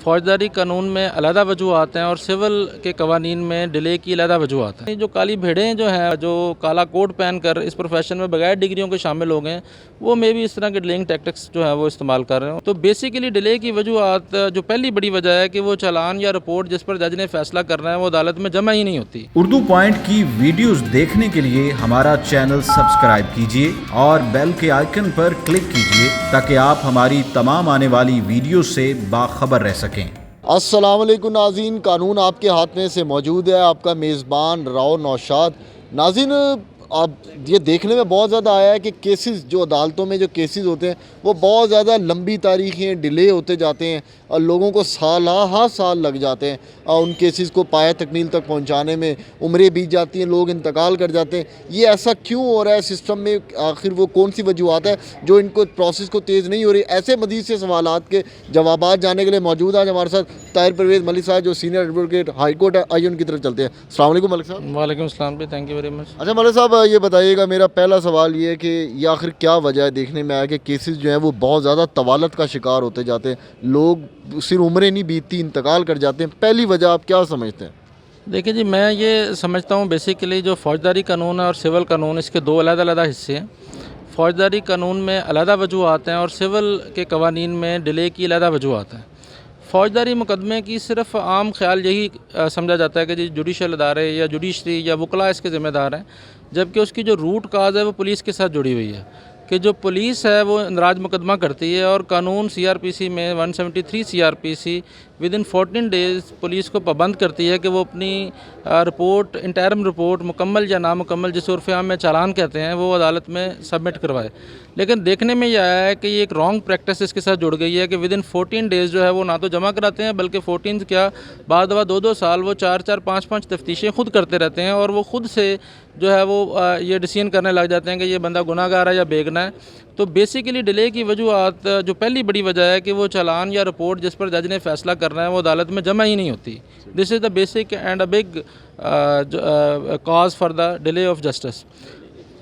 फ़ौजदारी कानून में अलहदा वजूहात हैं और सिविल के कवानीन में डिले की अलहदा वजूहात हैं। जो काली भेड़ें जो हैं, जो काला कोट पहन कर इस प्रोफेशन में बगैर डिग्रियों के शामिल हो गए हैं, वो मे भी इस तरह के डिलेइंग टैक्टिक्स जो है वो इस्तेमाल कर रहे हो। तो बेसिकली डिले की वजूहात जो पहली बड़ी वजह है कि वो चालान या रिपोर्ट जिस पर जज ने फैसला करना है वो अदालत में जमा ही नहीं होती। उर्दू पॉइंट की वीडियोस देखने के लिए हमारा चैनल सब्सक्राइब कीजिए और बेल के आइकन पर क्लिक कीजिए ताकि आप हमारी तमाम आने वाली वीडियो से बाखबर रह सकें। अस्सलाम वालेकुम नाज़रीन, कानून आपके हाथ में से मौजूद है। आपका मेज़बान राव नौशाद। नाज़रीन, अब ये देखने में बहुत ज़्यादा आया है कि केसेस जो अदालतों में जो केसेस होते हैं वो बहुत ज़्यादा लंबी तारीखें डिले होते जाते हैं और लोगों को साल लग जाते हैं और उन केसेस को पाया तकमील तक पहुंचाने में उम्रें बीत जाती हैं, लोग इंतकाल कर जाते हैं। ये ऐसा क्यों हो रहा है सिस्टम में? आखिर वो कौन सी वजूहत है जो इनको प्रोसेस को तेज़ नहीं हो रही? ऐसे मज़ीद से सवालात के जवाब जानने के लिए मौजूद आज हमारे साथ ताहिर परवेज़ मलिक साहब, जो सीनियर एडवोकेट हाई कोर्ट है। आइए उनकी तरफ चलते हैं। अस्सलाम वालेकुम मलिक साहब। वालेकुम अस्सलाम भी, थैंक यू वेरी मच। अच्छा मलिक साहब, ये बताइएगा, मेरा पहला सवाल ये है कि ये आखिर क्या वजह है? देखने में आया कि केसेस जो हैं वो बहुत ज़्यादा तवालत का शिकार होते जाते हैं, लोग सिर्फ उम्रें नहीं बीतती, इंतकाल कर जाते हैं। पहली वजह आप क्या समझते हैं? देखिए जी, मैं ये समझता हूँ बेसिकली जो फ़ौजदारी कानून है और सिविल कानून, इसके दो अलग-अलग हिस्से हैं। फ़ौजदारी कानून में अलहदा वजूहात हैं और सिविल के कवानीन में डिले की अलहदा वजूहात हैं। फ़ौजदारी मुकदमे की सिर्फ आम ख्याल यही समझा जाता है कि जी जुडिशल अदारे या जुडिशरी या वकला इसके ज़िम्मेदार हैं, जबकि उसकी जो रूट काज है वो पुलिस के साथ जुड़ी हुई है कि जो पुलिस है वो इंदराज मुकदमा करती है और कानून CRPC में 173 CRPC विदिन 14 डेज़ पुलिस को पाबंद करती है कि वो अपनी रिपोर्ट, इंटरम रिपोर्ट, मुकम्मल या नामुकम्मल, जिस उर्फ़-ए-आम में चालान कहते हैं, वो अदालत में सबमिट करवाए। लेकिन देखने में यह आया है कि ये एक रॉन्ग प्रैक्टिस इसके साथ जुड़ गई है कि विदिन 14 डेज़ जो है वो ना तो जमा कराते हैं, बल्कि 14 क्या, बाद दफ़ा 2-2 साल वो 4-4, 5-5 तफ्तीशें खुद करते रहते हैं और वो खुद से जो है वो ये डिसीजन करने लग जाते हैं कि ये बंदा गुनाहगार है या बेगुनाह है। तो बेसिकली डिले की वजूहात जो पहली बड़ी वजह है कि वो चालान या रिपोर्ट जिस पर जज ने फैसला करना है वो अदालत में जमा ही नहीं होती। This is the basic and a big cause for the delay of justice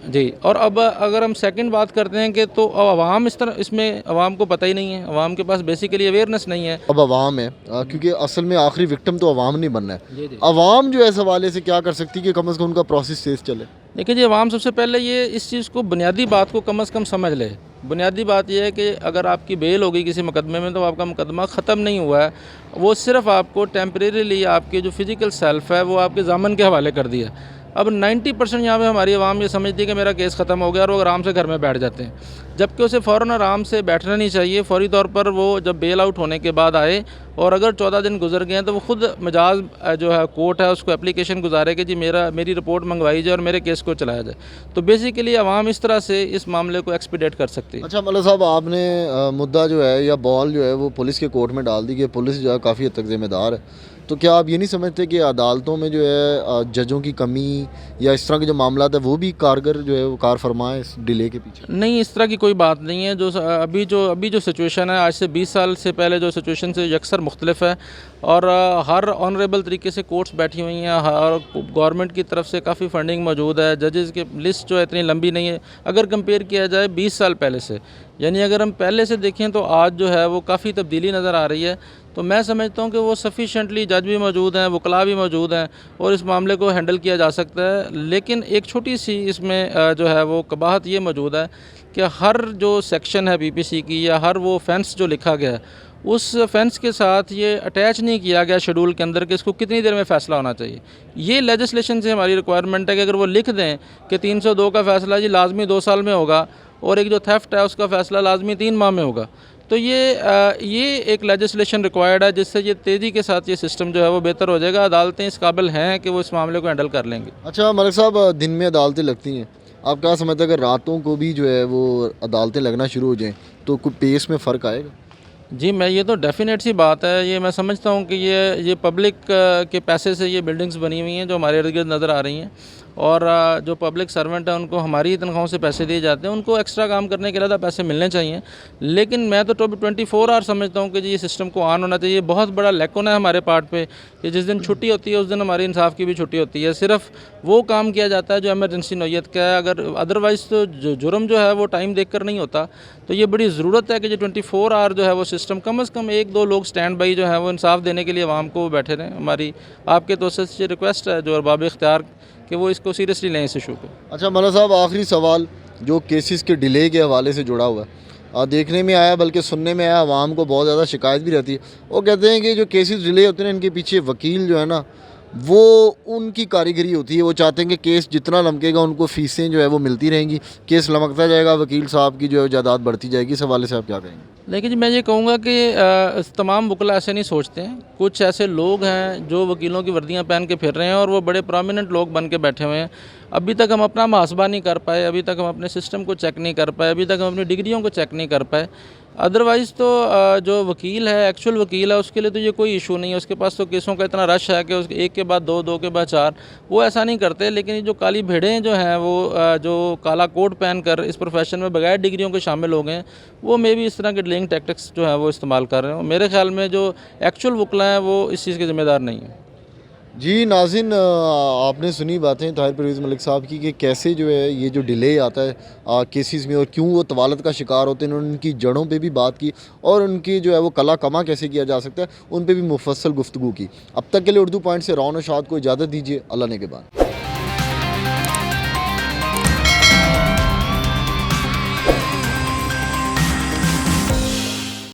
जी। और अब अगर हम सेकंड बात करते हैं कि तो अवाम इसमें अवाम को पता ही नहीं है, अवाम के पास बेसिकली अवेयरनेस नहीं है। अब अवाम है, क्योंकि असल में आखिरी विक्टिम तो अवाम नहीं बनना है। जी जी। अवाम जो है इस हवाले से क्या कर सकती है कि कम से कम उनका प्रोसेस तेज़ चले? देखिए जी, अवाम सबसे पहले ये इस चीज़ को, बुनियादी बात को कम से कम समझ ले। बुनियादी बात यह है कि अगर आपकी बेल हो गई किसी मुकदमे में तो आपका मुकदमा ख़त्म नहीं हुआ है, वो सिर्फ आपको टेम्परेरीली आपकी जो फिज़िकल सेल्फ है वो आपके ज़ामन के हवाले कर दिया। अब 90% यहाँ पे हमारी आवाम ये समझती है कि मेरा केस ख़त्म हो गया और वो आराम से घर में बैठ जाते हैं, जबकि उसे फ़ौरन आराम से बैठना नहीं चाहिए। फौरी तौर पर वो जब बेल आउट होने के बाद आए और अगर 14 दिन गुजर गए हैं तो वो खुद मिजाज जो है कोर्ट है उसको एप्लीकेशन गुजारे कि जी मेरी रिपोर्ट मंगवाई जाए और मेरे केस को चलाया जाए। तो बेसिकली आवाम इस तरह से इस मामले को एक्सपीडिएट कर सकती है। अच्छा मलिक साहब, आपने मुद्दा जो है या बॉल जो है वो पुलिस के कोर्ट में डाल दी कि पुलिस जो है काफ़ी हद तक ज़िम्मेदार है, तो क्या आप ये नहीं समझते कि अदालतों में जो है जजों की कमी या इस तरह के जो मामला है वो भी कारगर जो है वो कार फरमा है इस डिले के पीछे? नहीं, इस तरह की कोई बात नहीं है। जो अभी जो सिचुएशन है आज से 20 साल से पहले जो सिचुएशन से यकसर मुख्तलिफ है और हर ऑनरेबल तरीके से कोर्ट्स बैठी हुई हैं और गवर्नमेंट की तरफ से काफ़ी फंडिंग मौजूद है। जजेस की लिस्ट जो है इतनी लंबी नहीं है अगर कंपेयर किया जाए 20 साल पहले से। यानी अगर हम पहले से देखें तो आज जो है वो काफ़ी तब्दीली नज़र आ रही है। तो मैं समझता हूँ कि वो सफिशेंटली जज भी मौजूद हैं, वकला भी मौजूद हैं और इस मामले को हैंडल किया जा सकता है। लेकिन एक छोटी सी इसमें जो है वो कबाहत ये मौजूद है कि हर जो सेक्शन है PPC की या हर वो फेंस जो लिखा गया है उस फेंस के साथ ये अटैच नहीं किया गया शेड्यूल के अंदर कि इसको कितनी देर में फ़ैसला होना चाहिए। ये लेजिस्लेशन से हमारी रिक्वायरमेंट है कि अगर वो लिख दें कि 302 का फ़ैसला जी लाजमी 2 साल में होगा और एक जो थेफ्ट है उसका फ़ैसला लाजमी 3 माह में होगा, तो ये एक लेजिस्लेशन रिक्वायर्ड है जिससे ये तेज़ी के साथ ये सिस्टम जो है वो बेहतर हो जाएगा। अदालतें इस काबिल हैं कि वो इस मामले को हैंडल कर लेंगी। अच्छा मलिक साहब, दिन में अदालतें लगती हैं, आप क्या समझते हैं अगर रातों को भी जो है वो अदालतें लगना शुरू हो जाएँ तो कोई पेस में फ़र्क आएगा? जी, मैं ये तो डेफिनेट सी बात है। ये मैं समझता हूँ कि ये पब्लिक के पैसे से ये बिल्डिंग्स बनी हुई हैं जो हमारे इर्द गिर्द नज़र आ रही हैं और जो पब्लिक सर्वेंट है उनको हमारी तनख्वाहों से पैसे दिए जाते हैं, उनको एक्स्ट्रा काम करने के लिए पैसे मिलने चाहिए। लेकिन मैं तो 24 आवर समझता हूँ कि जी ये सिस्टम को ऑन होना चाहिए। बहुत बड़ा लैक होना है हमारे पार्ट पे कि जिस दिन छुट्टी होती है उस दिन हमारी इंसाफ की भी छुट्टी होती है। सिर्फ वो काम किया जाता है जो इमरजेंसी नौयत का है, अगर अदरवाइज़ तो जुर्म जो है वो टाइम देख कर नहीं होता। तो ये बड़ी ज़रूरत है कि जो 24 आवर जो है वो सिस्टम कम से कम 1-2 लोग स्टैंड बाई जो है वो इंसाफ देने के लिए आवाम को बैठे रहें। हमारी आपके तो से रिक्वेस्ट है जो अरबाब इख्तियार कि वो इसको सीरियसली लें इस इशू को। अच्छा मौलाना साहब, आखिरी सवाल जो केसेस के डिले के हवाले से जुड़ा हुआ है, देखने में आया बल्कि सुनने में आया, आवाम को बहुत ज़्यादा शिकायत भी रहती है। वो कहते हैं कि जो केसेस डिले होते हैं इनके पीछे वकील जो है ना वो उनकी कारीगरी होती है। वो चाहते हैं कि केस जितना लमकेगा उनको फ़ीसें जो है वो मिलती रहेंगी, केस लमकता जाएगा, वकील साहब की जो है जायदाद बढ़ती जाएगी। इस हवाले से आप क्या कहेंगे? लेकिन मैं ये कहूँगा कि तमाम वकील ऐसे नहीं सोचते हैं। कुछ ऐसे लोग हैं जो वकीलों की वर्दियाँ पहन के फिर रहे हैं और वो बड़े प्रोमिनेंट लोग बन के बैठे हुए हैं। अभी तक हम अपना मुहासबा नहीं कर पाए, अभी तक हम अपने सिस्टम को चेक नहीं कर पाए, अभी तक हम अपनी डिग्रियों को चेक नहीं कर पाए। अदरवाइज़ तो जो वकील है, एक्चुअल वकील है, उसके लिए तो ये कोई इशू नहीं है। उसके पास तो केसों का इतना रश है कि उसके एक के बाद दो, दो के बाद चार, वो ऐसा नहीं करते। लेकिन ये जो काली भेड़ें जो हैं वो जो काला कोट पहन कर इस प्रोफेशन में बगैर डिग्रियों के शामिल हो गए हैं, वो मे भी इस तरह के डिलेइंग टैक्टिक्स जो है वो इस्तेमाल कर रहे हो। मेरे ख्याल में जो एक्चुअल वकला हैं वो इस चीज़ के ज़िम्मेदार नहीं है। जी नाज़रीन, आपने सुनी बातें ताहिर परवेज़ मलिक साहब की कि कैसे जो है ये जो डिले आता है केसेस में और क्यों वो तवालत का शिकार होते हैं। उन्होंने उनकी जड़ों पे भी बात की और उनकी जो है वो कला कमा कैसे किया जा सकता है उन पे भी मुफस्सल गुफ्तगू की। अब तक के लिए उर्दू पॉइंट से रौन और शाद को इजाज़त दीजिए। अल्लाह ने के बाद।